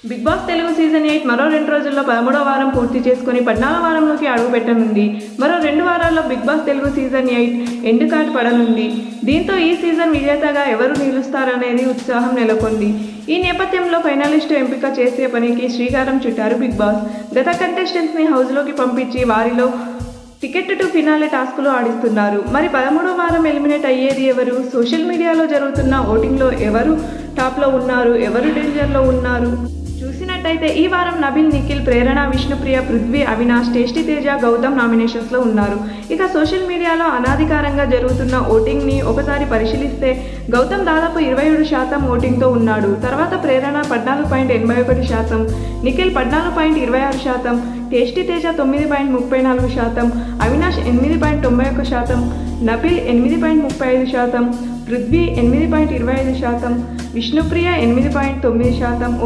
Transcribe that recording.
Big Boss Telugu season 8 మరో 2 రోజుల్లో 13వ వారం పూర్తి చేసుకుని 14వ వారంలోకి అడుగుపెట్టనుంది. మరో 2 వారాల్లో Bigg Boss Telugu season 8 end card పడనుంది. దీంతో ఈ సీజన్ విజేతగా ఎవరు నిలుస్తారనేది ఉత్సాహం నెలకొంది. ఈ నేపథ్యంలో ఫైనలిస్టు ఎంపిక చేసే పనికి శ్రీకారం చుట్టారు బిగ్ బాస్. గత కంటెస్టెంట్స్ని హౌస్లోకి పంపించి వారిలో టికెట్ టు ఫినాలే టాస్కులు ఆడిస్తున్నారు. మరి 13వ వారం ఎలిమినేట్ అయ్యేది ఎవరు? సోషల్ మీడియాలో జరుగుతున్న ఓటింగ్లో ఎవరు టాప్లో ఉన్నారు, ఎవరు డేంజర్లో ఉన్నారు చూసినట్టయితే ఈ వారం నబిల్, నిఖిల్, ప్రేరణ, విష్ణుప్రియ, పృథ్వీ, అవినాష్, టేస్టీ తేజ, గౌతమ్ నామినేషన్స్లో ఉన్నారు. ఇక సోషల్ మీడియాలో అనాధికారంగా జరుగుతున్న ఓటింగ్ని ఒకసారి పరిశీలిస్తే గౌతమ్ దాదాపు 27% ఓటింగ్తో ఉన్నాడు. తర్వాత ప్రేరణ 14.81%, నిఖిల్ 14.26%, టేస్టీ తేజ 9.34%, అవినాష్ 8.91%, నబిల్ 8.35%, పృథ్వీ 8.25%, విష్ణుప్రియ 8.9%